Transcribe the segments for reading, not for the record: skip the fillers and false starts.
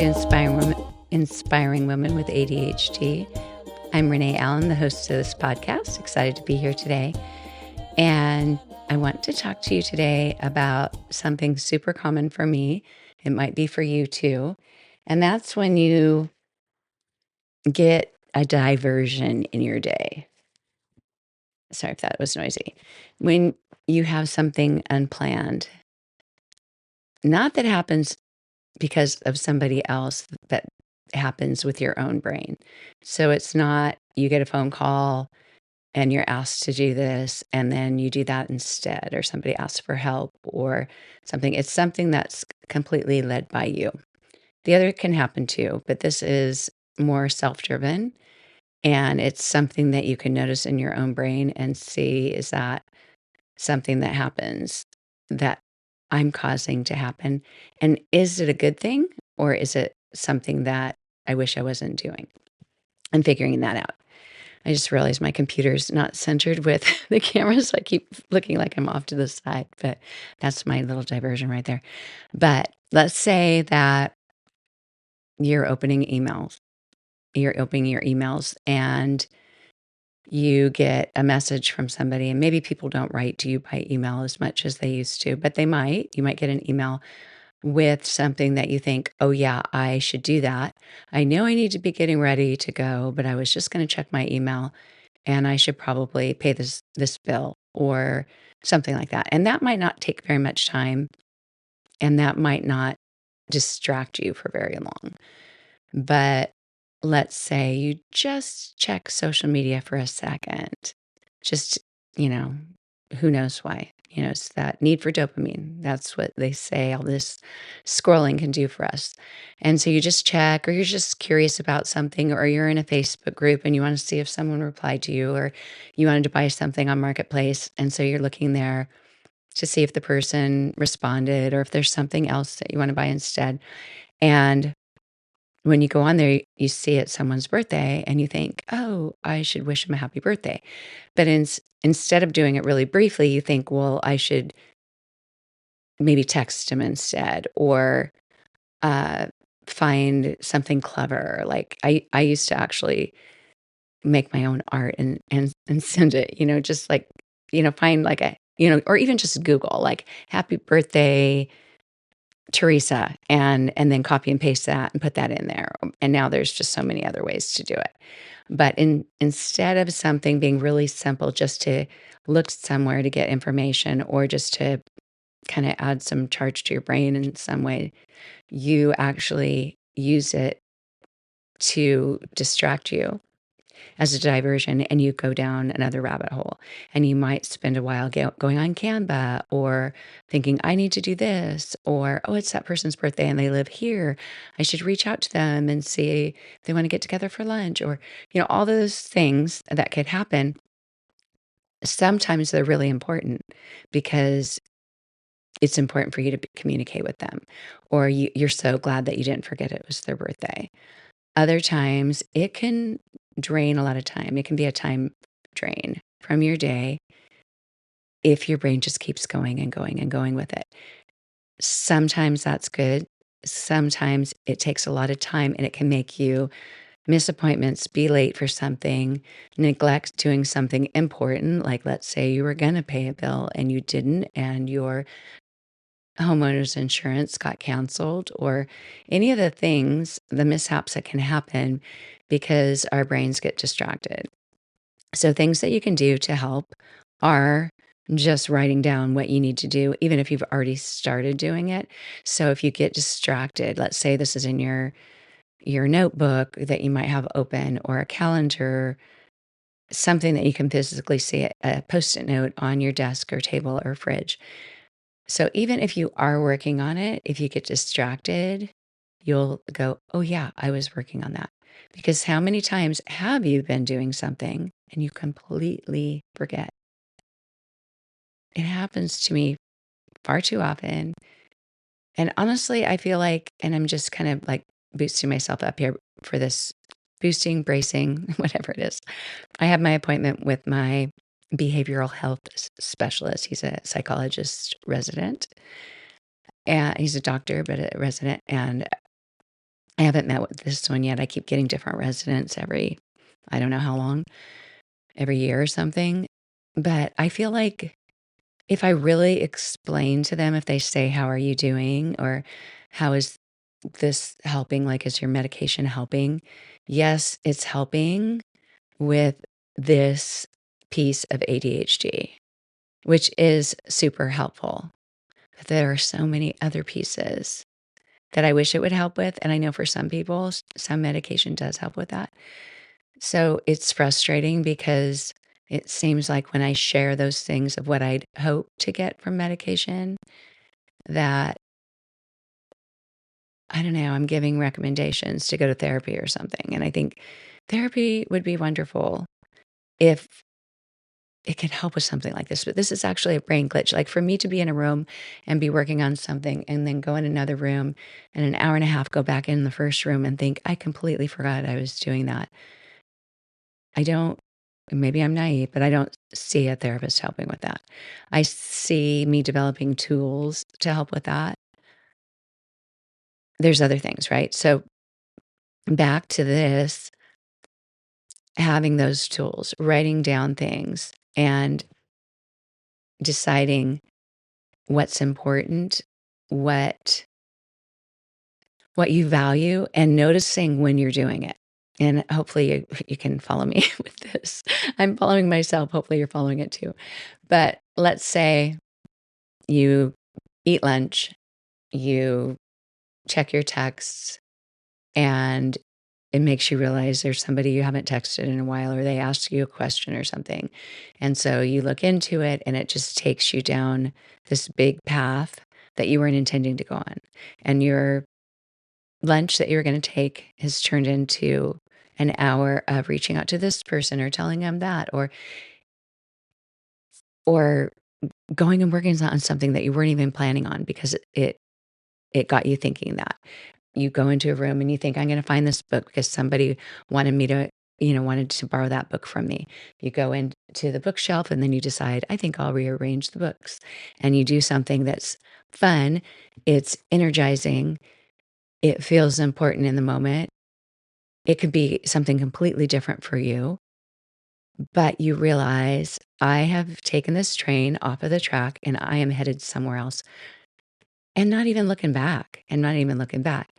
to Inspiring Women with ADHD. I'm Renee Allen, the host of this podcast. Excited to be here today. And I want to talk to you today about something super common for me. It might be for you too. And that's when you get a diversion in your day. Sorry if that was noisy. When you have something unplanned, not that happens because of somebody else, but happens with your own brain. So it's not you get a phone call and you're asked to do this and then you do that instead, or somebody asks for help or something. It's something that's completely led by you. The other can happen too, but this is more self-driven, and it's something that you can notice in your own brain and see, is that something that happens that I'm causing to happen? And is it a good thing, or is it something that I wish I wasn't doing? And figuring that out. I just realized my computer's not centered with the camera, so I keep looking like I'm off to the side, but that's my little diversion right there. But let's say that you're opening emails. You're opening your emails and you get a message from somebody, and maybe people don't write to you by email as much as they used to, but they might. You might get an email with something that you think, oh, yeah, I should do that. I know I need to be getting ready to go, but I was just going to check my email and I should probably pay this bill or something like that. And that might not take very much time, and that might not distract you for very long. But let's say you just check social media for a second. Just, you know, who knows why? It's that need for dopamine. That's what they say all this scrolling can do for us. And so you just check, or you're just curious about something, or you're in a Facebook group and you want to see if someone replied to you, or you wanted to buy something on Marketplace. And so you're looking there to see if the person responded or if there's something else that you want to buy instead. And when you go on there, you see it's someone's birthday and you think, oh, I should wish him a happy birthday. But instead of doing it really briefly, you think, well, I should maybe text him instead, or uh, find something clever. Like I used to actually make my own art and send it, just like, find like or even just Google like happy birthday Teresa, and then copy and paste that and put that in there. And now there's just so many other ways to do it. But instead of something being really simple, just to look somewhere to get information, or just to kind of add some charge to your brain in some way, you actually use it to distract you as a diversion, and you go down another rabbit hole. And you might spend a while going on Canva, or thinking, I need to do this, or, oh, it's that person's birthday and they live here. I should reach out to them and see if they want to get together for lunch, or, all those things that could happen. Sometimes they're really important because it's important for you to communicate with them, or you're so glad that you didn't forget it was their birthday. Other times, it can drain a lot of time. It can be a time drain from your day if your brain just keeps going and going and going with it. Sometimes that's good. Sometimes it takes a lot of time, and it can make you miss appointments, be late for something, neglect doing something important. Like, let's say you were going to pay a bill and you didn't, and your homeowner's insurance got canceled, or any of the things, the mishaps that can happen because our brains get distracted. So things that you can do to help are just writing down what you need to do, even if you've already started doing it. So if you get distracted, let's say this is in your notebook that you might have open, or a calendar, something that you can physically see, a Post-it note on your desk or table or fridge. So even if you are working on it, if you get distracted, you'll go, oh, yeah, I was working on that. Because how many times have you been doing something and you completely forget? It happens to me far too often. And honestly, I feel like, and I'm just kind of like boosting myself up here for this, boosting, bracing, whatever it is. I have my appointment with my behavioral health specialist. He's a psychologist resident. And he's a doctor, but a resident. And I haven't met with this one yet. I keep getting different residents every, I don't know how long, every year or something. But I feel like if I really explain to them, if they say, "How are you doing?" or "How is this helping? Like, is your medication helping?" Yes, it's helping with this piece of ADHD, which is super helpful. But there are so many other pieces that I wish it would help with. And I know for some people, some medication does help with that. So it's frustrating because it seems like when I share those things of what I'd hope to get from medication, that I don't know, I'm giving recommendations to go to therapy or something. And I think therapy would be wonderful if it could help with something like this. But this is actually a brain glitch. Like for me to be in a room and be working on something and then go in another room and an hour and a half go back in the first room and think, I completely forgot I was doing that. I don't, maybe I'm naive, but I don't see a therapist helping with that. I see me developing tools to help with that. There's other things, right? So back to this, having those tools, writing down things and deciding what's important, what what you value, and noticing when you're doing it. And hopefully you can follow me with this. I'm following myself. Hopefully you're following it too. But let's say you eat lunch, you check your texts, and it makes you realize there's somebody you haven't texted in a while, or they ask you a question or something. And so you look into it, and it just takes you down this big path that you weren't intending to go on. And your lunch that you're going to take has turned into an hour of reaching out to this person or telling them that, or going and working on something that you weren't even planning on because it got you thinking that. You go into a room and you think, I'm going to find this book because somebody wanted me to, wanted to borrow that book from me. You go into the bookshelf and then you decide, I think I'll rearrange the books. And you do something that's fun. It's energizing. It feels important in the moment. It could be something completely different for you, but you realize I have taken this train off of the track and I am headed somewhere else and not even looking back and not even looking back.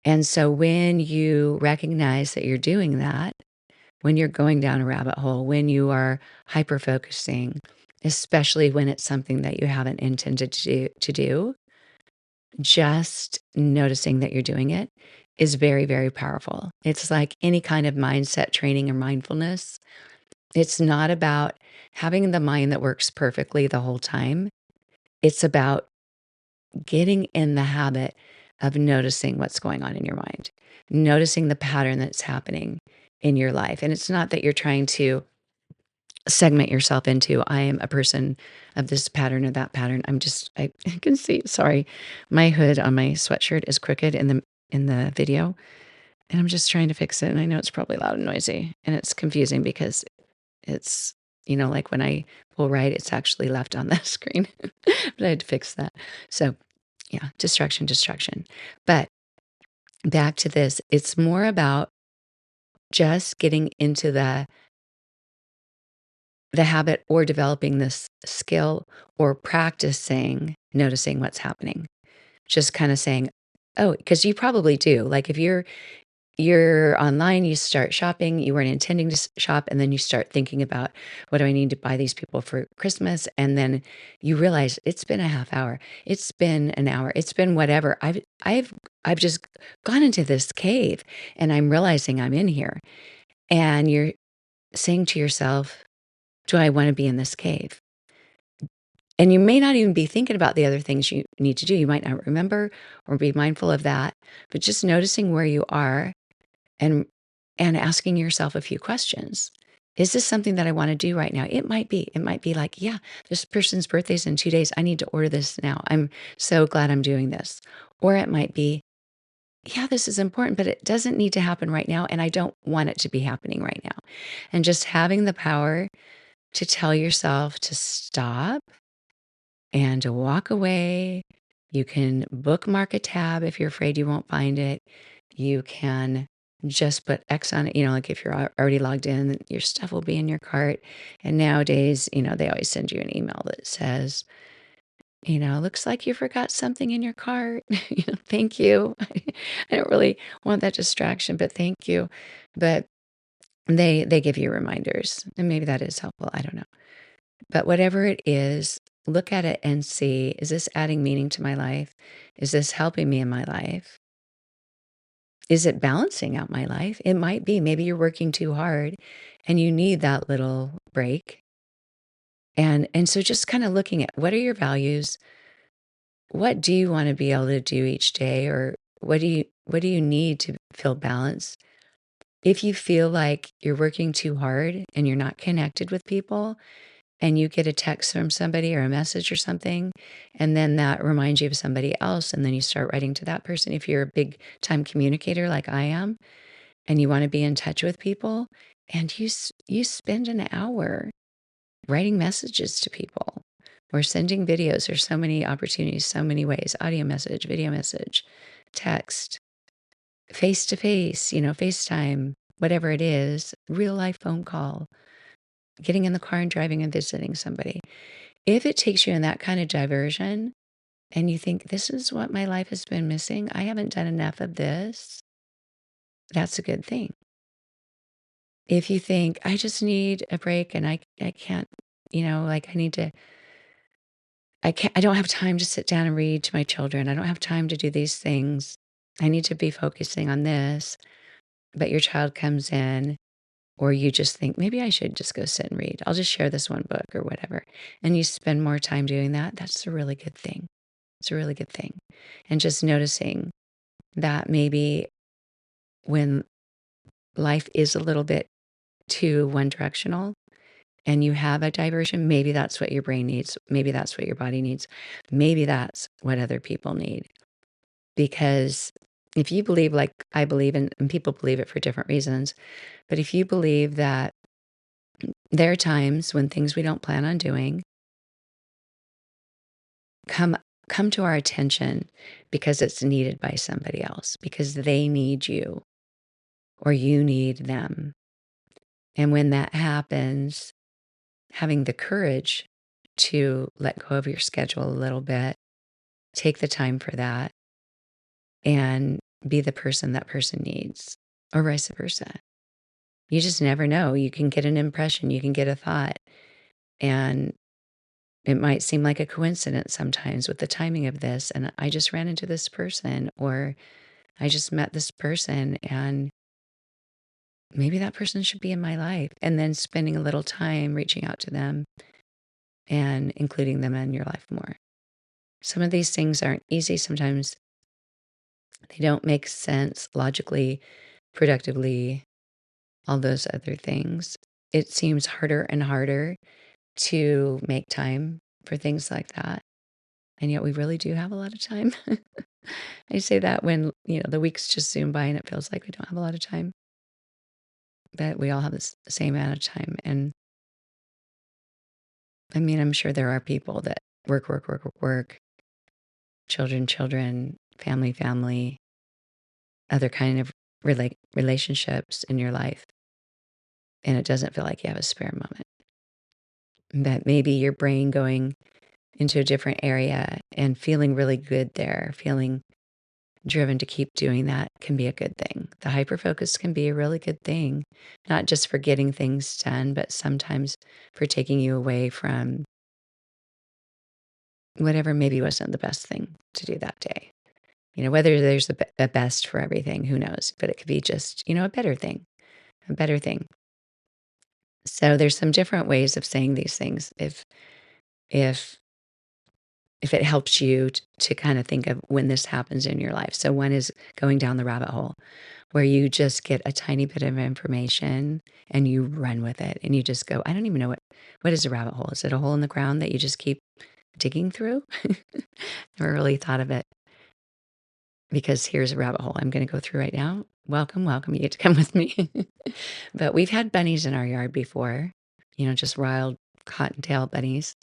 And so when you recognize that you're doing that, when you're going down a rabbit hole, when you are hyper focusing, especially when it's something that you haven't intended to do, just noticing that you're doing it is very, very powerful. It's like any kind of mindset training or mindfulness. It's not about having the mind that works perfectly the whole time. It's about getting in the habit of noticing what's going on in your mind, noticing the pattern that's happening in your life. And it's not that you're trying to segment yourself into, I am a person of this pattern or that pattern. I can see, sorry, my hood on my sweatshirt is crooked in the video. And I'm just trying to fix it. And I know it's probably loud and noisy and it's confusing because it's, like when I pull right, it's actually left on the screen, but I had to fix that. So yeah, distraction, distraction. But back to this, it's more about just getting into the habit or developing this skill or practicing noticing what's happening. Just kind of saying, oh, because you probably do. Like if you're online, you start shopping, you weren't intending to shop, and then you start thinking about what do I need to buy these people for Christmas? And then you realize it's been a half hour, it's been an hour, it's been whatever. I've just gone into this cave and I'm realizing I'm in here. And you're saying to yourself, do I want to be in this cave? And you may not even be thinking about the other things you need to do. You might not remember or be mindful of that, but just noticing where you are and asking yourself a few questions. Is this something that I want to do right now? It might be. It might be like, yeah, this person's birthday's in 2 days. I need to order this now. I'm so glad I'm doing this. Or it might be, yeah, this is important, but it doesn't need to happen right now. And I don't want it to be happening right now. And just having the power to tell yourself to stop and to walk away. You can bookmark a tab if you're afraid you won't find it. You can just put X on it. Like if you're already logged in, your stuff will be in your cart. And nowadays, they always send you an email that says, looks like you forgot something in your cart. Thank you. I don't really want that distraction, but thank you. But they give you reminders, and maybe that is helpful. I don't know. But whatever it is, look at it and see, is this adding meaning to my life? Is this helping me in my life? Is it balancing out my life? It might be. Maybe you're working too hard and you need that little break. And so just kind of looking at, what are your values? What do you want to be able to do each day, or what do you need to feel balanced? If you feel like you're working too hard and you're not connected with people, and you get a text from somebody or a message or something, and then that reminds you of somebody else, and then you start writing to that person. If you're a big time communicator like I am, and you want to be in touch with people, and you spend an hour writing messages to people or sending videos. There's so many opportunities, so many ways: audio message, video message, text, face to face, FaceTime, whatever it is, real life phone call, getting in the car and driving and visiting somebody. If it takes you in that kind of diversion and you think, this is what my life has been missing, I haven't done enough of this, that's a good thing. If you think, I just need a break and I can't, like I don't have time to sit down and read to my children. I don't have time to do these things. I need to be focusing on this. But your child comes in, or you just think, maybe I should just go sit and read. I'll just share this one book or whatever. And you spend more time doing that. That's a really good thing. It's a really good thing. And just noticing that maybe when life is a little bit too one directional and you have a diversion, maybe that's what your brain needs. Maybe that's what your body needs. Maybe that's what other people need. Because if you believe, like I believe, and people believe it for different reasons, but if you believe that there are times when things we don't plan on doing come to our attention because it's needed by somebody else, because they need you or you need them. And when that happens, having the courage to let go of your schedule a little bit, take the time for that, and be the person that person needs, or vice versa. You just never know. You can get an impression, you can get a thought, and it might seem like a coincidence sometimes with the timing of this. And I just ran into this person, or I just met this person, and maybe that person should be in my life. And then spending a little time reaching out to them and including them in your life more. Some of these things aren't easy. Sometimes they don't make sense logically, productively, all those other things. It seems harder and harder to make time for things like that. And yet we really do have a lot of time. I say that when, the weeks just zoom by and it feels like we don't have a lot of time. But we all have the same amount of time. And I mean, I'm sure there are people that work, work, work, work, work, children, children, family, family, other kind of relationships in your life. And it doesn't feel like you have a spare moment. That maybe your brain going into a different area and feeling really good there, feeling driven to keep doing that, can be a good thing. The hyperfocus can be a really good thing, not just for getting things done, but sometimes for taking you away from whatever maybe wasn't the best thing to do that day. Whether there's a best for everything, who knows? But it could be just, a better thing, a better thing. So there's some different ways of saying these things. If if it helps you to kind of think of when this happens in your life. So one is going down the rabbit hole, where you just get a tiny bit of information and you run with it, and you just go, I don't even know what is a rabbit hole? Is it a hole in the ground that you just keep digging through? Never really thought of it, because here's a rabbit hole I'm going to go through right now. Welcome, welcome. You get to come with me. But we've had bunnies in our yard before, just wild cottontail bunnies.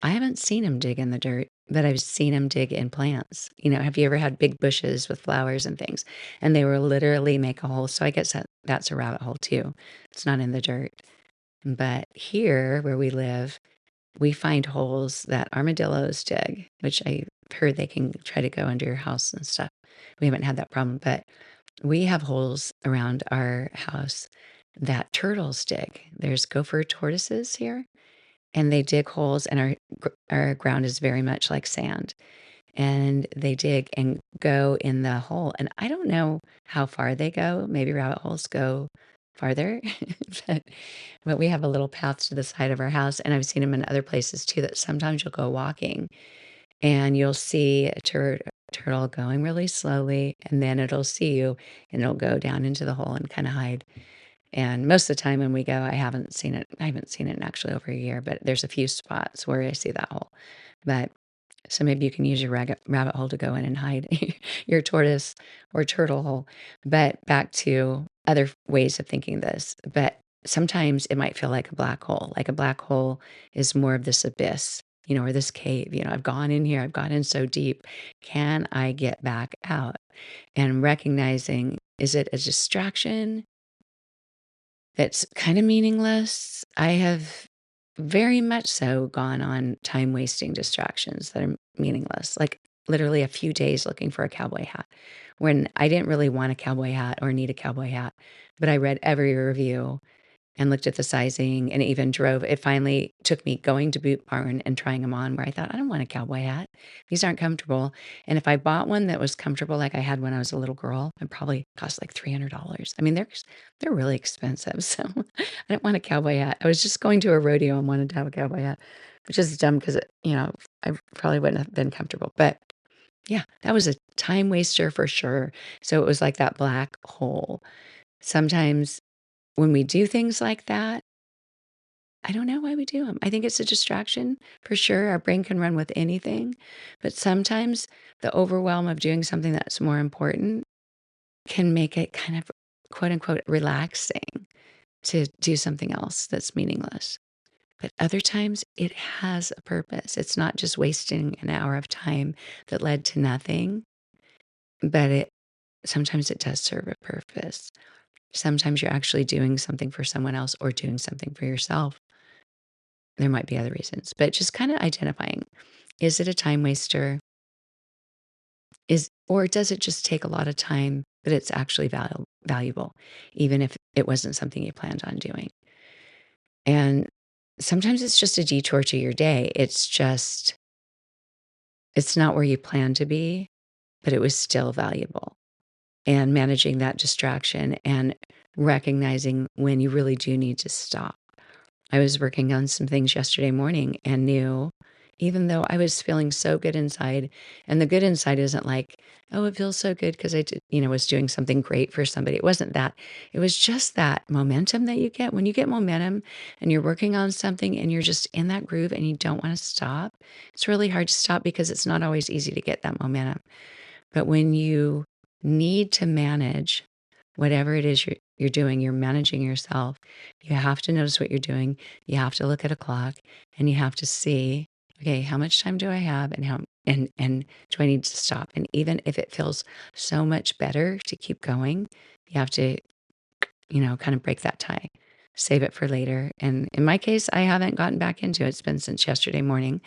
I haven't seen them dig in the dirt, but I've seen them dig in plants. Have you ever had big bushes with flowers and things? And they will literally make a hole. So I guess that's a rabbit hole too. It's not in the dirt. But here where we live, we find holes that armadillos dig, which I've heard they can try to go under your house and stuff. We haven't had that problem, but we have holes around our house that turtles dig. There's gopher tortoises here, and they dig holes, and our ground is very much like sand. And they dig and go in the hole. And I don't know how far they go. Maybe rabbit holes go farther, but we have a little path to the side of our house, and I've seen them in other places too. That sometimes you'll go walking, and you'll see a turtle going really slowly, and then it'll see you, and it'll go down into the hole and kind of hide. And most of the time when we go, I haven't seen it. I haven't seen it in actually over a year, but there's a few spots where I see that hole. But so maybe you can use your rabbit hole to go in and hide your tortoise or turtle hole. But back to other ways of thinking this. But sometimes it might feel like a black hole. Like a black hole is more of this abyss, or this cave. I've gone in here, I've gone in so deep. Can I get back out? And recognizing, is it a distraction that's kind of meaningless? I have very much so gone on time wasting distractions that are meaningless, like literally a few days looking for a cowboy hat when I didn't really want a cowboy hat or need a cowboy hat, but I read every review and looked at the sizing and even drove. It finally took me going to Boot Barn and trying them on where I thought, I don't want a cowboy hat. These aren't comfortable. And if I bought one that was comfortable like I had when I was a little girl, it probably cost like $300. I mean, they're really expensive. So I didn't want a cowboy hat. I was just going to a rodeo and wanted to have a cowboy hat, which is dumb because I probably wouldn't have been comfortable. But yeah, that was a time waster for sure. So it was like that black hole. Sometimes when we do things like that, I don't know why we do them. I think it's a distraction for sure. Our brain can run with anything, but sometimes the overwhelm of doing something that's more important can make it kind of quote unquote relaxing to do something else that's meaningless. But other times it has a purpose. It's not just wasting an hour of time that led to nothing, but sometimes it does serve a purpose. Sometimes you're actually doing something for someone else or doing something for yourself. There might be other reasons, but just kind of identifying, is it a time waster? Or does it just take a lot of time, but it's actually valuable, even if it wasn't something you planned on doing? And sometimes it's just a detour to your day. It's not where you planned to be, but it was still valuable. And managing that distraction and recognizing when you really do need to stop. I was working on some things yesterday morning and knew, even though I was feeling so good inside, and the good inside isn't like, oh, it feels so good because I did, was doing something great for somebody. It wasn't that. It was just that momentum that you get when you get momentum and you're working on something and you're just in that groove and you don't want to stop. It's really hard to stop because it's not always easy to get that momentum. But when you need to manage whatever it is you're doing, you're managing yourself. You have to notice what you're doing. You have to look at a clock and you have to see, okay, how much time do I have and and do I need to stop? And even if it feels so much better to keep going, you have to, kind of break that tie. Save it for later. And in my case, I haven't gotten back into it. It's been since yesterday morning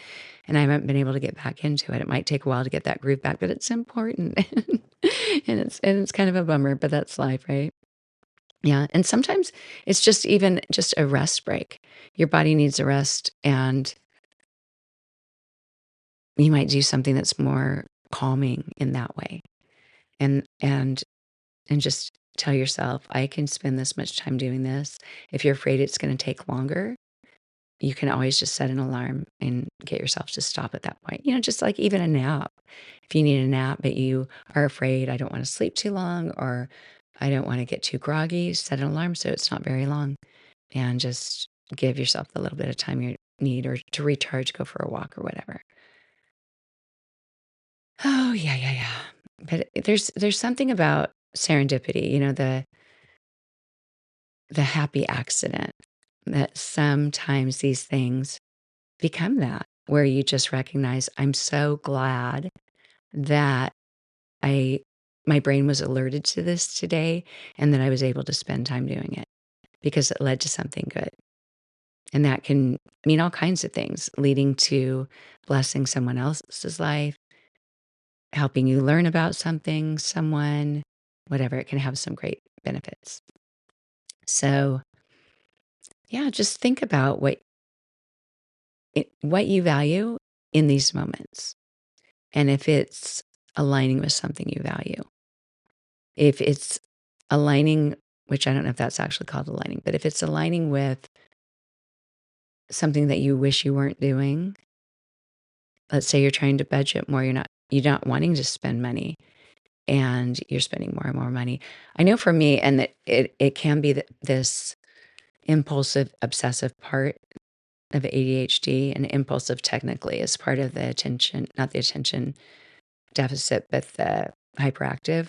and I haven't been able to get back into it. It might take a while to get that groove back, but it's important. And it's kind of a bummer, but that's life, right? Yeah, and sometimes it's just a rest break. Your body needs a rest, and you might do something that's more calming in that way. And just tell yourself, I can spend this much time doing this. If you're afraid it's going to take longer, you can always just set an alarm and get yourself to stop at that point. Just like even a nap. If you need a nap, but you are afraid, I don't want to sleep too long, or I don't want to get too groggy, set an alarm so it's not very long and just give yourself the little bit of time you need or to recharge, go for a walk or whatever. Oh, yeah, yeah, yeah. But there's something about serendipity, the happy accident that sometimes these things become that. where you just recognize, I'm so glad that I my brain was alerted to this today and that I was able to spend time doing it because it led to something good. And that can mean all kinds of things, leading to blessing someone else's life, helping you learn about something, someone, whatever. It can have some great benefits. So, yeah, just think about what you value in these moments, and if it's aligning with something you value. If it's aligning, which I don't know if that's actually called aligning, but if it's aligning with something that you wish you weren't doing, let's say you're trying to budget more, you're not wanting to spend money and you're spending more and more money. I know for me, and that it can be this impulsive, obsessive part of ADHD, and impulsive technically is part of the attention, not the attention deficit, but the hyperactive.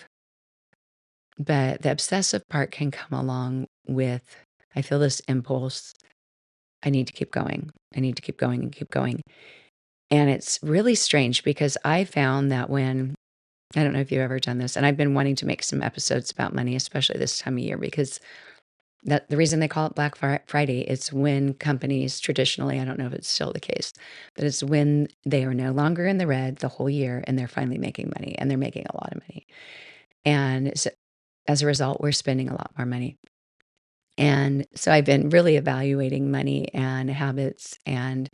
But the obsessive part can come along with, I feel this impulse. I need to keep going. I need to keep going and keep going. And it's really strange because I found that I don't know if you've ever done this, and I've been wanting to make some episodes about money, especially this time of year, because the reason they call it Black Friday, it's when companies traditionally, I don't know if it's still the case, but it's when they are no longer in the red the whole year and they're finally making money, and they're making a lot of money. And so, as a result, we're spending a lot more money. And so I've been really evaluating money and habits and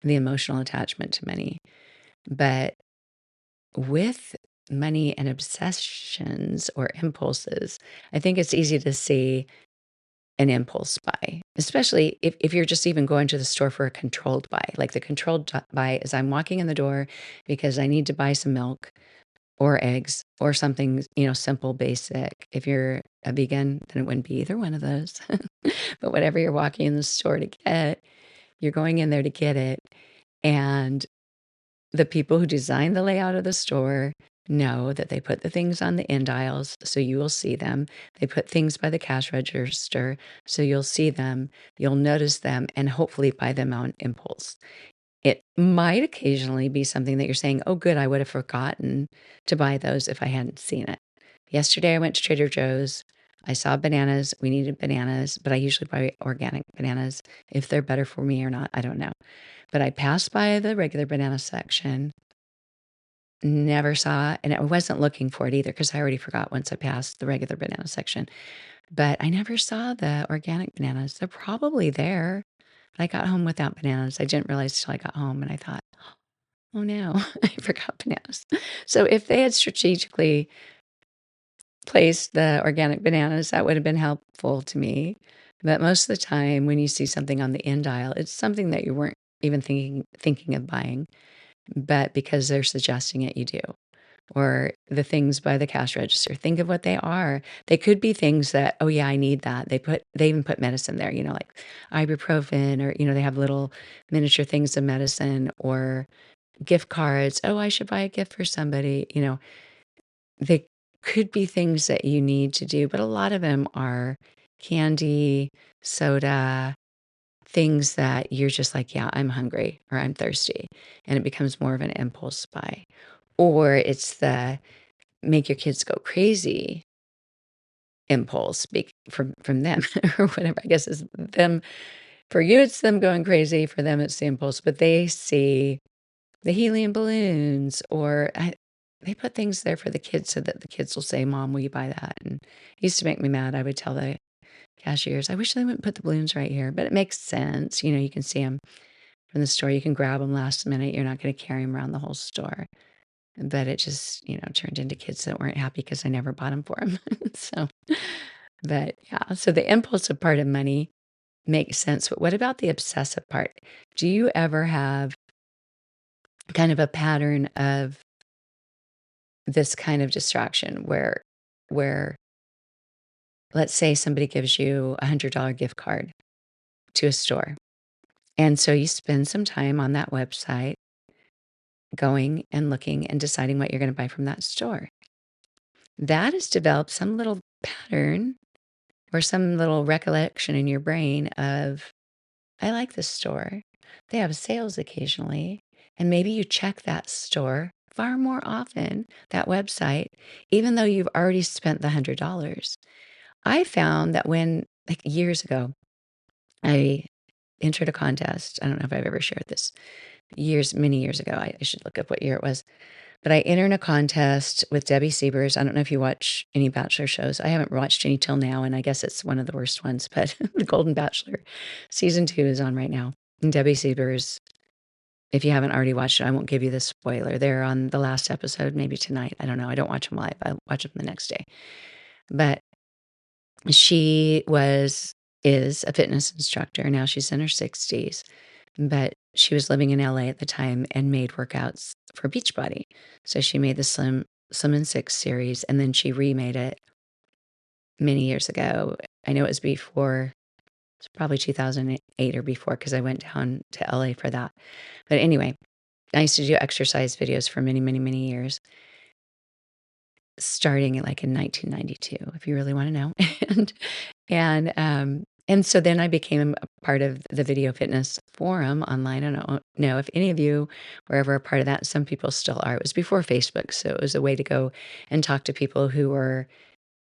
the emotional attachment to money. But with money and obsessions or impulses, I think it's easy to see an impulse buy, especially if you're just even going to the store for a controlled buy. Like the controlled buy is I'm walking in the door because I need to buy some milk or eggs or something, simple, basic. If you're a vegan, then it wouldn't be either one of those. But whatever you're walking in the store to get, you're going in there to get it. And the people who design the layout of the store know that they put the things on the end aisles so you will see them. They put things by the cash register so you'll see them, you'll notice them, and hopefully buy them on impulse. It might occasionally be something that you're saying, oh, good, I would have forgotten to buy those if I hadn't seen it. Yesterday, I went to Trader Joe's. I saw bananas. We needed bananas, but I usually buy organic bananas. If they're better for me or not, I don't know. But I passed by the regular banana section, never saw, and I wasn't looking for it either because I already forgot once I passed the regular banana section. But I never saw the organic bananas. They're probably there. I got home without bananas. I didn't realize till I got home, and I thought, oh no, I forgot bananas. So if they had strategically placed the organic bananas, that would have been helpful to me. But most of the time, when you see something on the end aisle, it's something that you weren't even thinking of buying, but because they're suggesting it, you do. Or the things by the cash register, think of what they are. They could be things that, oh yeah, I need that. They even put medicine there, like ibuprofen, or they have little miniature things of medicine, or gift cards. Oh, I should buy a gift for somebody. They could be things that you need to do, but a lot of them are candy, soda, things that you're just like, yeah, I'm hungry or I'm thirsty. And it becomes more of an impulse buy. Or it's the make your kids go crazy impulse from them or whatever. I guess it's them. For you, it's them going crazy. For them, it's the impulse. But they see the helium balloons, or they put things there for the kids so that the kids will say, Mom, will you buy that? And it used to make me mad. I would tell the cashiers, I wish they wouldn't put the balloons right here. But it makes sense. You can see them from the store. You can grab them last minute. You're not going to carry them around the whole store. But it just, turned into kids that weren't happy because I never bought them for them. So, but yeah, so the impulsive part of money makes sense. But what about the obsessive part? Do you ever have kind of a pattern of this kind of distraction where let's say somebody gives you $100 gift card to a store, and so you spend some time on that website going and looking and deciding what you're going to buy from that store. That has developed some little pattern or some little recollection in your brain of, I like this store. they have sales occasionally. And maybe you check that store far more often, that website, even though you've already spent the $100. I found that when, like years ago, I entered a contest. I don't know if I've ever shared this. Many years ago. I should look up what year it was. But I entered a contest with Debbie Siebers. I don't know if you watch any Bachelor shows. I haven't watched any till now, and I guess it's one of the worst ones. But The Golden Bachelor season 2 is on right now. And Debbie Siebers, if you haven't already watched it, I won't give you the spoiler. They're on the last episode, maybe tonight. I don't know. I don't watch them live. I watch them the next day. But she is a fitness instructor. Now she's in her 60s, but she was living in LA at the time and made workouts for Beachbody. So she made the Slim and Six series, and then she remade it many years ago. I know it was before, it's probably 2008 or before, because I went down to LA for that. But anyway, I used to do exercise videos for many, many, many years, starting like in 1992, if you really want to know. And so then I became a part of the Video Fitness Forum online. I don't know if any of you were ever a part of that. Some people still are. It was before Facebook, so it was a way to go and talk to people who were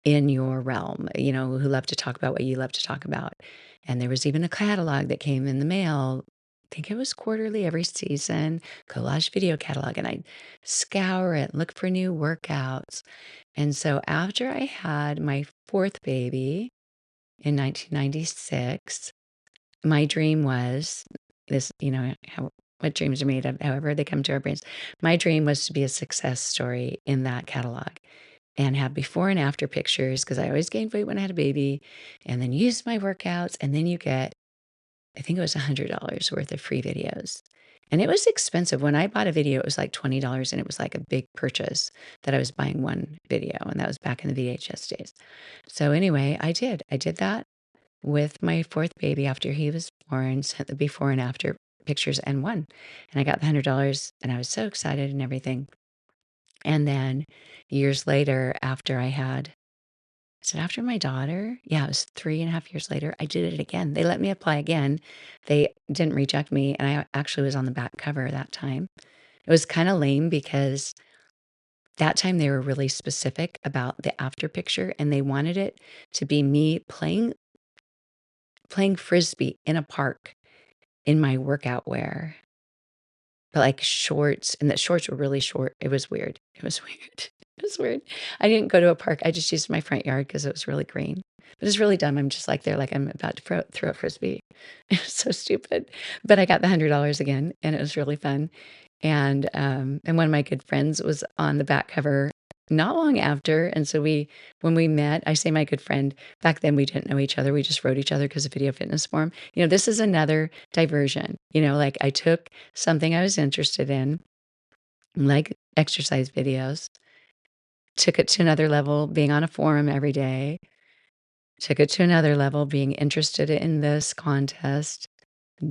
in your realm, who love to talk about what you love to talk about. And there was even a catalog that came in the mail. I think it was quarterly every season, collage video catalog, and I'd scour it, look for new workouts. And so after I had my fourth baby in 1996, my dream was this, what dreams are made of, however they come to our brains. My dream was to be a success story in that catalog and have before and after pictures, because I always gained weight when I had a baby, and then use my workouts. And then you get, I think it was $100 worth of free videos. And it was expensive. When I bought a video, it was like $20, and it was like a big purchase that I was buying one video. And that was back in the VHS days. So anyway, I did that with my fourth baby after he was born, sent the before and after pictures and won. And I got the $100, and I was so excited and everything. And then years later, is it after my daughter? Yeah, it was 3.5 years later. I did it again. They let me apply again. They didn't reject me. And I actually was on the back cover that time. It was kind of lame because that time they were really specific about the after picture, and they wanted it to be me playing frisbee in a park in my workout wear, but like shorts, and the shorts were really short. It was weird. It was weird. It was weird. I didn't go to a park. I just used my front yard because it was really green. But it's really dumb. I'm just like there, like I'm about to throw a frisbee. It was so stupid. But I got the $100 again, and it was really fun. And one of my good friends was on the back cover not long after. And so when we met, I say my good friend, back then we didn't know each other. We just wrote each other because of Video Fitness Forum. This is another diversion. Like I took something I was interested in, like exercise videos, took it to another level, being on a forum every day, took it to another level, being interested in this contest,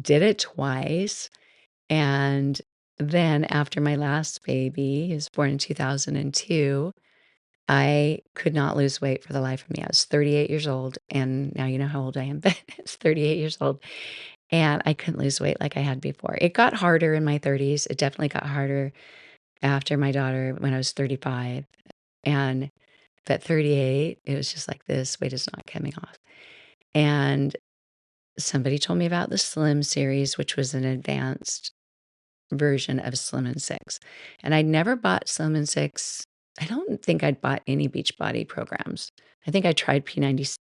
did it twice. And then after my last baby, he was born in 2002, I could not lose weight for the life of me. I was 38 years old, and now you know how old I am, but it's 38 years old, and I couldn't lose weight like I had before. It got harder in my 30s. It definitely got harder after my daughter when I was 35. But 38, it was just like this weight is not coming off. And somebody told me about the Slim series, which was an advanced version of Slim and Six. And I'd never bought Slim and Six. I don't think I'd bought any Beachbody programs. I think I tried P90X.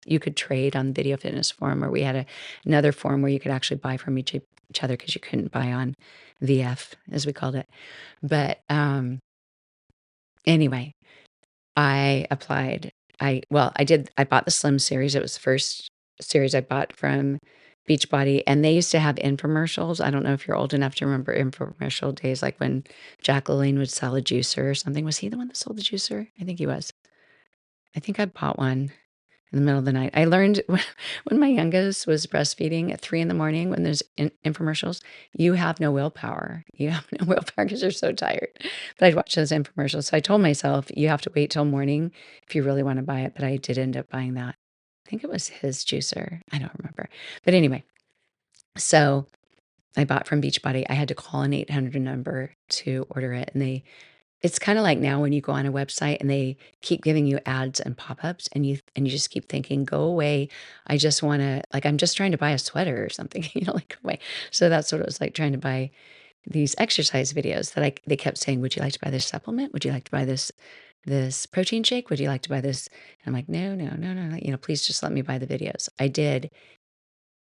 You could trade on Video Fitness Forum, or we had another forum where you could actually buy from each other because you couldn't buy on VF, as we called it. But anyway, I applied. I bought the Slim series. It was the first series I bought from Beachbody, and they used to have infomercials. I don't know if you're old enough to remember infomercial days, like when Jacqueline would sell a juicer or something. Was he the one that sold the juicer? I think he was. I think I bought one in the middle of the night. I learned when my youngest was breastfeeding at 3 in the morning, when there's infomercials, you have no willpower. You have no willpower because you're so tired. But I'd watch those infomercials. So I told myself, you have to wait till morning if you really want to buy it. But I did end up buying that. I think it was his juicer. I don't remember. But anyway, So I bought from Beachbody. I had to call an 800 number to order it. And it's kind of like now when you go on a website and they keep giving you ads and pop-ups and you just keep thinking, go away. I just want to, like, I'm just trying to buy a sweater or something, like, go away. So that's what it was like trying to buy these exercise videos that they kept saying, would you like to buy this supplement? Would you like to buy this protein shake? Would you like to buy this? And I'm like, no, no, no, no, no. Please just let me buy the videos. I did.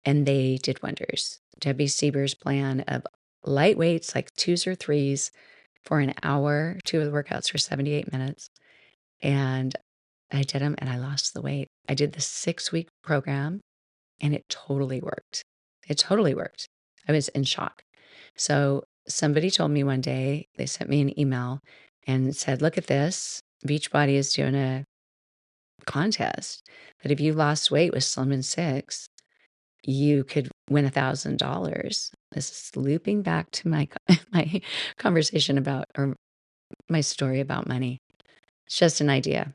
And they did wonders. Debbie Sieber's plan of light weights, like twos or threes for an hour, two of the workouts for 78 minutes. And I did them and I lost the weight. I did the 6-week program and it totally worked. It totally worked. I was in shock. So somebody told me one day, they sent me an email and said, look at this. Beachbody is doing a contest that if you lost weight with Slim and Six, you could win $1,000. This is looping back to my my conversation about, or my story about money. It's just an idea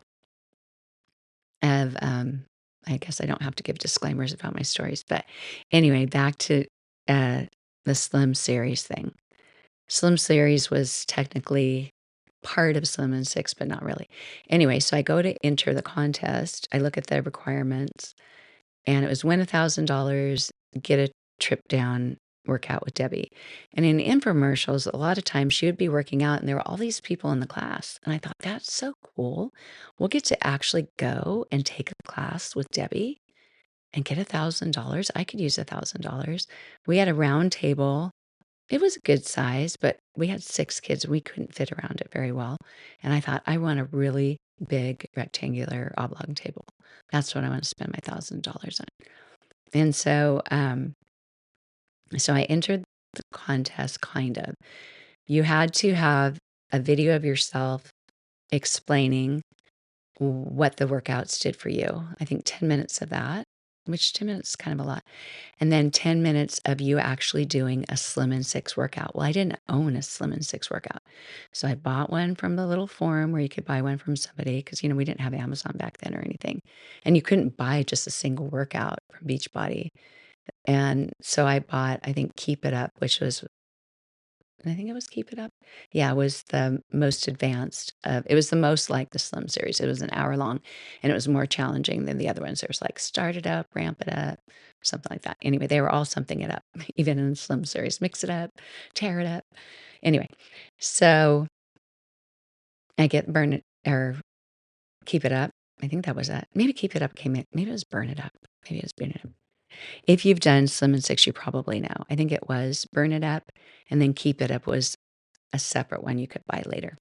of, I guess I don't have to give disclaimers about my stories, but anyway, back to uh, the Slim Series thing. Slim Series was technically part of Slim and Six, but not really. Anyway, so I go to enter the contest. I look at the requirements, and it was win $1,000, get a trip down, workout with Debbie. And in infomercials, a lot of times she would be working out and there were all these people in the class. And I thought, that's so cool. We'll get to actually go and take a class with Debbie and get $1,000. I could use $1,000. We had a round table. It was a good size, but we had 6 kids. We couldn't fit around it very well. And I thought, I want a really big rectangular oblong table. That's what I want to spend my $1,000 on. And so I entered the contest, kind of. You had to have a video of yourself explaining what the workouts did for you. I think 10 minutes of that, which 10 minutes is kind of a lot. And then 10 minutes of you actually doing a Slim and Six workout. Well, I didn't own a Slim and Six workout. So I bought one from the little forum where you could buy one from somebody because, we didn't have Amazon back then or anything. And you couldn't buy just a single workout from Beachbody. And so I bought, I think, Keep It Up, which was, I think it was Keep It Up. Yeah, it was the most advanced of, it was the most like the Slim series. It was an hour long and it was more challenging than the other ones. There was like Start It Up, Ramp It Up, something like that. Anyway, they were all something it up, even in the Slim series. Mix it up, tear it up. Anyway, so I get Burn It or Keep It Up. I think that was that. Maybe Keep It Up came in. Maybe it was Burn It Up. Maybe it was Burn It Up. If you've done Slim and Six, you probably know. I think it was Burn It Up, and then Keep It Up was a separate one you could buy later.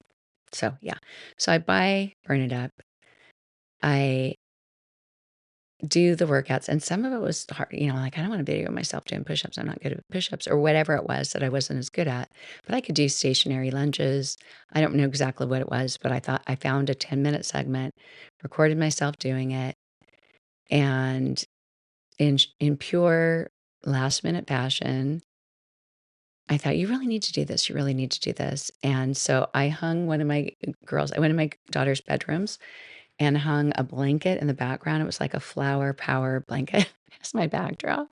So, yeah. So I buy Burn It Up. I do the workouts, and some of it was hard, like, I don't want to video myself doing push-ups. I'm not good at push-ups or whatever it was that I wasn't as good at, but I could do stationary lunges. I don't know exactly what it was, but I thought I found a 10-minute segment, recorded myself doing it, and in pure last-minute fashion, I thought, you really need to do this. You really need to do this. And so I hung I went in my daughter's bedrooms and hung a blanket in the background. It was like a flower power blanket as my backdrop.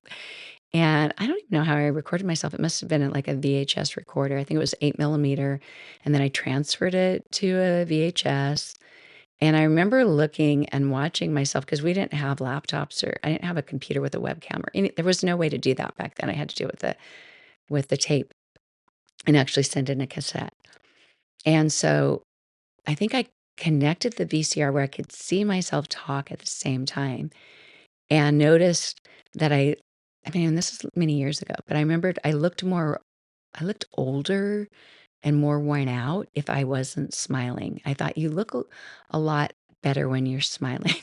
And I don't even know how I recorded myself. It must have been like a VHS recorder. I think it was 8 millimeter. And then I transferred it to a VHS. And I remember looking and watching myself because we didn't have laptops or I didn't have a computer with a webcam or there was no way to do that back then. I had to do it with the tape and actually send in a cassette. And so I think I connected the VCR where I could see myself talk at the same time and noticed that I mean, this is many years ago, but I remembered I looked older and more worn out if I wasn't smiling. I thought you look a lot better when you're smiling.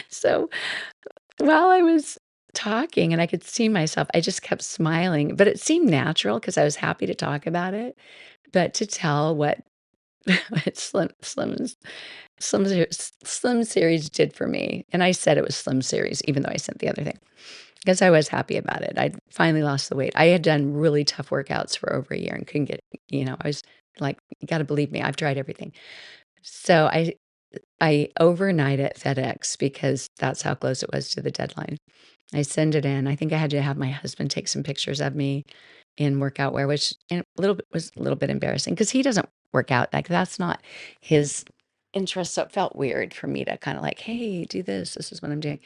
So while I was talking and I could see myself, I just kept smiling, but it seemed natural because I was happy to talk about it. But to tell what what Slim Series did for me, and I said it was Slim Series, even though I sent the other thing, because I was happy about it. I finally lost the weight. I had done really tough workouts for over a year and couldn't get, I was like, you got to believe me, I've tried everything. So I I overnight at FedEx because that's how close it was to the deadline. I send it in. I think I had to have my husband take some pictures of me in workout wear, which was a little bit embarrassing because he doesn't work out. Like that's not his interest. So it felt weird for me to kind of like, hey, do this. This is what I'm doing.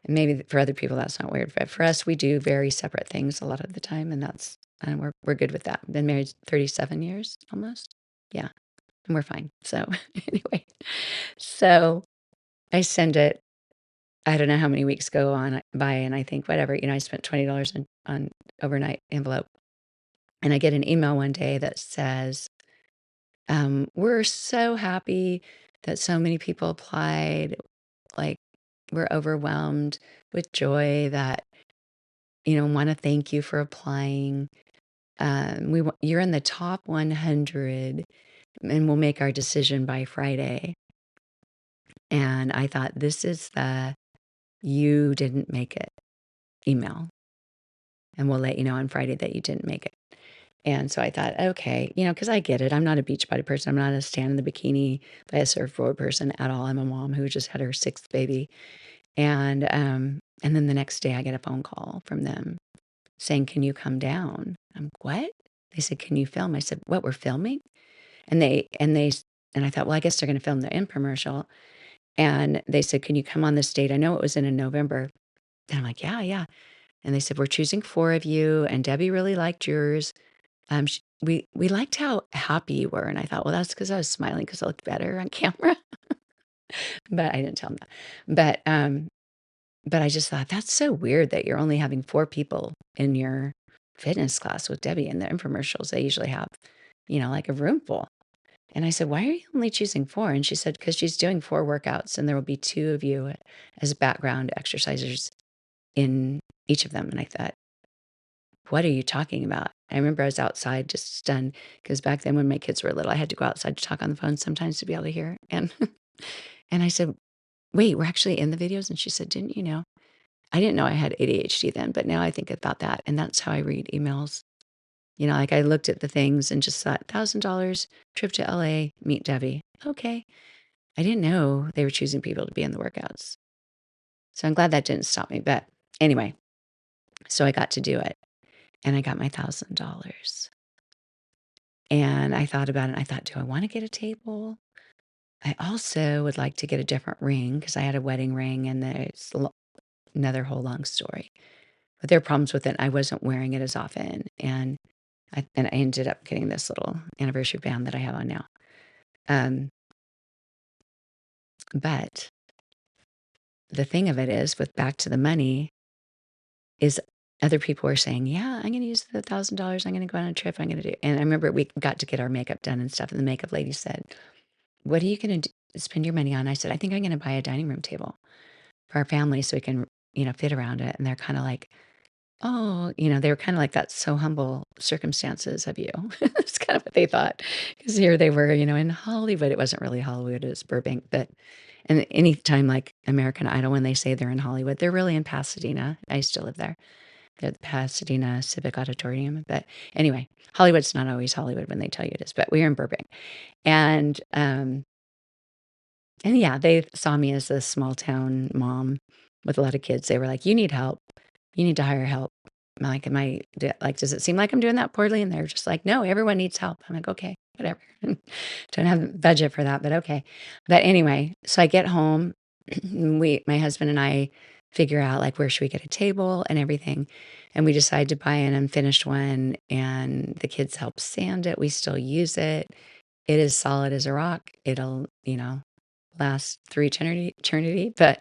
And maybe for other people that's not weird, but for us, we do very separate things a lot of the time, and we're good with that. Been married 37 years almost. Yeah, and we're fine. So anyway, so I send it. I don't know how many weeks go on by, and I think whatever, I spent $20 on overnight envelope, and I get an email one day that says, "We're so happy that so many people applied. Like, we're overwhelmed with joy that want to thank you for applying. You're in the top 100, and we'll make our decision by Friday." And I thought, this is the "you didn't make it" email, and we'll let you know on Friday that you didn't make it. And so I thought, okay, because I get it. I'm not a beach body person. I'm not a stand in the bikini by a surfboard person at all. I'm a mom who just had her sixth baby. And then the next day I get a phone call from them saying, "Can you come down?" I'm, "What?" They said, "Can you film?" I said, "What, we're filming?" And I thought, well, I guess they're going to film the infomercial. And they said, "Can you come on this date?" I know it was in November. And I'm like, yeah, yeah. And they said, "We're choosing 4 of you, and Debbie really liked yours. Sh we liked how happy you were." And I thought, well, that's because I was smiling because I looked better on camera, but I didn't tell them that. But I just thought, that's so weird that you're only having 4 people in your fitness class with Debbie. In the infomercials, they usually have, like a room full. And I said, "Why are you only choosing 4?" And she said, "'Cause she's doing 4 workouts, and there will be 2 of you as background exercisers in each of them." And I thought, what are you talking about? I remember I was outside just stunned because back then when my kids were little, I had to go outside to talk on the phone sometimes to be able to hear. And and I said, "Wait, we're actually in the videos?" And she said, "Didn't you know?" I didn't know I had ADHD then, but now I think about that. And that's how I read emails. Like I looked at the things and just thought, $1,000 trip to LA, meet Debbie. Okay. I didn't know they were choosing people to be in the workouts. So I'm glad that didn't stop me. But anyway, so I got to do it and I got my $1,000. And I thought about it. And I thought, do I want to get a table? I also would like to get a different ring because I had a wedding ring, and there's another whole long story. But there are problems with it. I wasn't wearing it as often. And I ended up getting this little anniversary band that I have on now. Um, but the thing of it is, with back to the money, is other people were saying, "Yeah, I'm going to use the $1,000. I'm going to go on a trip. I'm going to do." And I remember we got to get our makeup done and stuff. And the makeup lady said, "What are you going to spend your money on?" I said, "I think I'm going to buy a dining room table for our family so we can, fit around it." And they're kind of like, "Oh," they were kind of like, "That's so humble circumstances of you." It's kind of what they thought. Because here they were, in Hollywood. It wasn't really Hollywood, it was Burbank. And anytime like American Idol, when they say they're in Hollywood, they're really in Pasadena. I used to live there. They're at the Pasadena Civic Auditorium. But anyway, Hollywood's not always Hollywood when they tell you it is, but we're in Burbank. And, um, and yeah, they saw me as a small town mom with a lot of kids. They were like, "You need help. You need to hire help." I'm like, does it seem like I'm doing that poorly? And they're just like, "No, everyone needs help." I'm like, "Okay, whatever." Don't have the budget for that, but okay. But anyway, so I get home. My husband and I figure out like, where should we get a table and everything. And we decide to buy an unfinished one, and the kids help sand it. We still use it. It is solid as a rock. It'll, last through eternity. But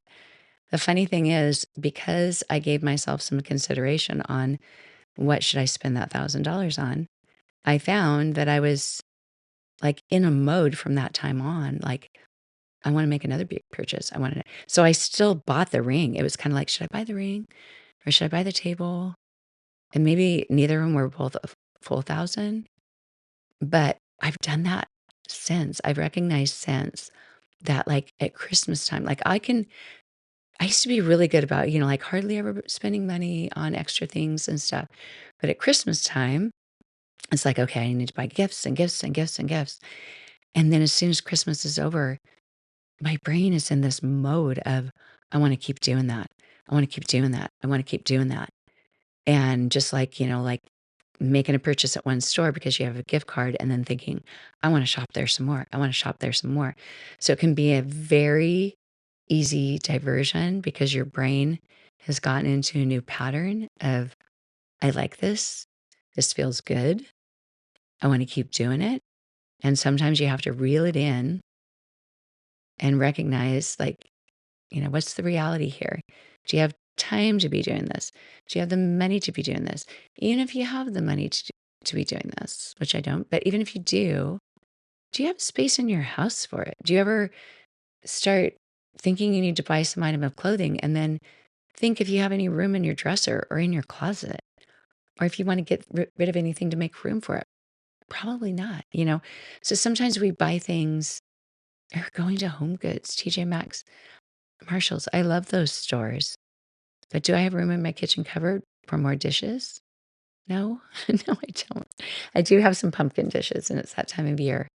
the funny thing is, because I gave myself some consideration on what should I spend that $1,000 on, I found that I was like in a mode from that time on, like, I want to make another big purchase. So I still bought the ring. It was kind of like, should I buy the ring or should I buy the table? And maybe neither of them were both a full 1,000, but I've done that since. I've recognized since that, like, at Christmas time, like, I used to be really good about, like, hardly ever spending money on extra things and stuff. But at Christmas time, it's like, okay, I need to buy gifts and gifts and gifts and gifts. And then as soon as Christmas is over, my brain is in this mode of, I want to keep doing that. I want to keep doing that. I want to keep doing that. And just like, like making a purchase at one store because you have a gift card and then thinking, I want to shop there some more. I want to shop there some more. So it can be a very easy diversion because your brain has gotten into a new pattern of, I like this. This feels good. I want to keep doing it. And sometimes you have to reel it in and recognize, like, what's the reality here? Do you have time to be doing this? Do you have the money to be doing this? Even if you have the money to be doing this, which I don't, but even if you do you have space in your house for it? Do you ever start thinking you need to buy some item of clothing and then think if you have any room in your dresser or in your closet, or if you want to get rid of anything to make room for it? Probably not. So sometimes we buy things or going to Home Goods, TJ Maxx, Marshalls. I love those stores. But do I have room in my kitchen cupboard for more dishes? No, no, I don't. I do have some pumpkin dishes, and it's that time of year.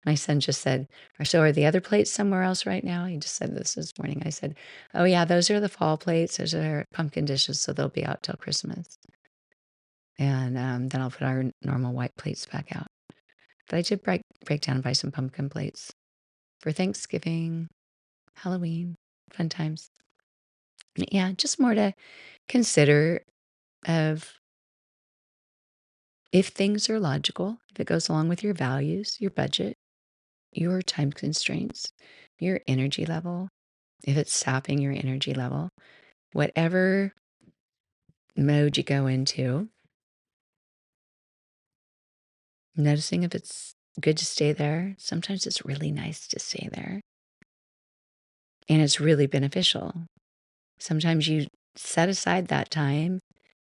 My son just said, So are the other plates somewhere else right now? He just said this morning. I said, oh, yeah, those are the fall plates. Those are pumpkin dishes, so they'll be out till Christmas. And then I'll put our normal white plates back out. But I did break down and buy some pumpkin plates for Thanksgiving, Halloween, fun times. Yeah, just more to consider of if things are logical, if it goes along with your values, your budget, your time constraints, your energy level, if it's sapping your energy level, whatever mode you go into, noticing if it's good to stay there. Sometimes it's really nice to stay there and it's really beneficial. Sometimes you set aside that time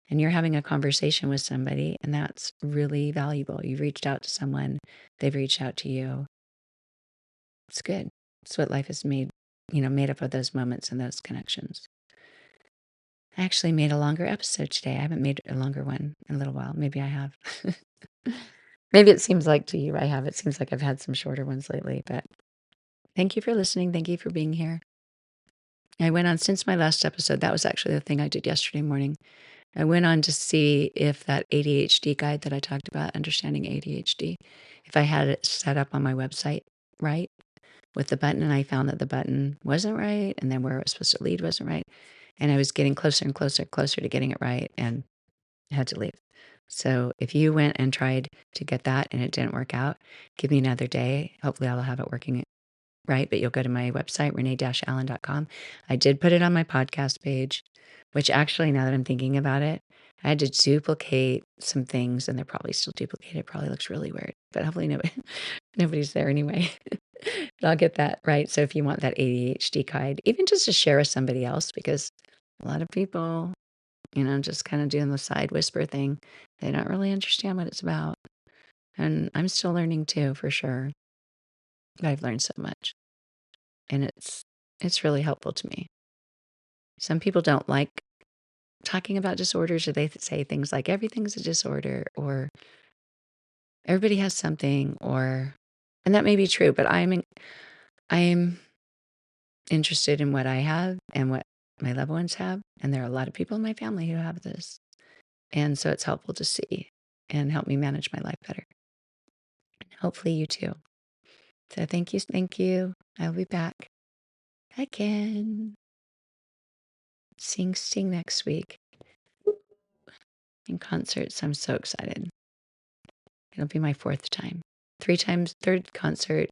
and you're having a conversation with somebody, and that's really valuable. You've reached out to someone, they've reached out to you. It's good. It's what life is made up of, those moments and those connections. I actually made a longer episode today. I haven't made a longer one in a little while. Maybe I have. Maybe it seems like to you I have. It seems like I've had some shorter ones lately, but thank you for listening. Thank you for being here. I went on, since my last episode, that was actually the thing I did yesterday morning. I went on to see if that ADHD guide that I talked about, understanding ADHD, if I had it set up on my website right with the button, and I found that the button wasn't right, and then where it was supposed to lead wasn't right. And I was getting closer and closer to getting it right and had to leave. So if you went and tried to get that and it didn't work out, give me another day. Hopefully I'll have it working right, but you'll go to my website, renee-allen.com. I did put it on my podcast page, which actually, now that I'm thinking about it, I had to duplicate some things, and they're probably still duplicated. It probably looks really weird, but hopefully nobody's there anyway. But I'll get that right. So if you want that ADHD guide, even just to share with somebody else, because a lot of people, just kind of doing the side whisper thing, they don't really understand what it's about. And I'm still learning too, for sure. But I've learned so much. And it's really helpful to me. Some people don't like talking about disorders, or they say things like everything's a disorder, or everybody has something, and that may be true, but I'm interested in what I have and what my loved ones have. And there are a lot of people in my family who have this. And so it's helpful to see and help me manage my life better. And hopefully you too. So thank you. Thank you. I'll be back again. Sting next week in concert. So I'm so excited. It'll be my fourth time. Third concert.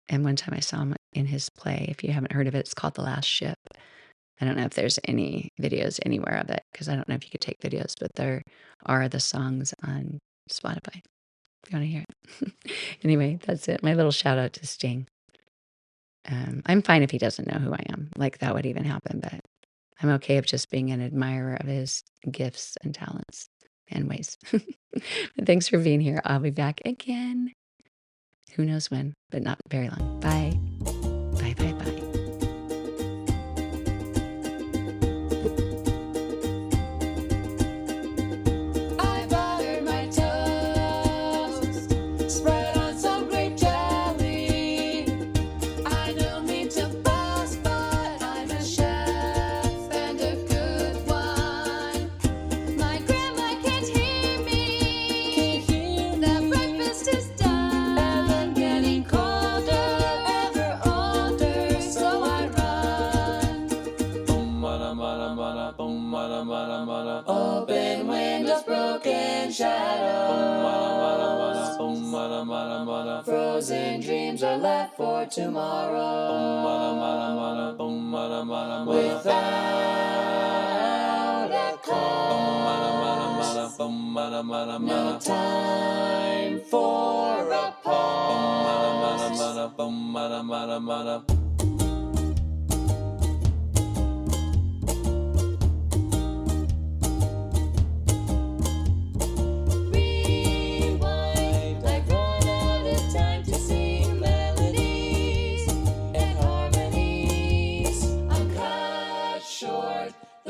And one time I saw him in his play. If you haven't heard of it, it's called The Last Ship. I don't know if there's any videos anywhere of it, because I don't know if you could take videos, but there are the songs on Spotify if you want to hear it. Anyway, that's it. My little shout out to Sting. I'm fine if he doesn't know who I am. Like, that would even happen, but I'm okay of just being an admirer of his gifts and talents and ways. But thanks for being here. I'll be back again. Who knows when, but not very long. Bye. Bye, bye, bye. Spread on some grape jelly. I know me. Open windows, broken shadows. Frozen dreams are left for tomorrow. Without a cause. No time for a pause.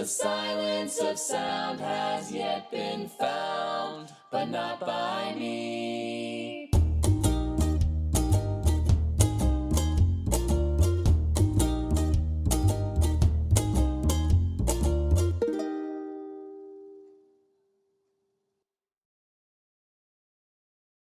The silence of sound has yet been found, but not by me.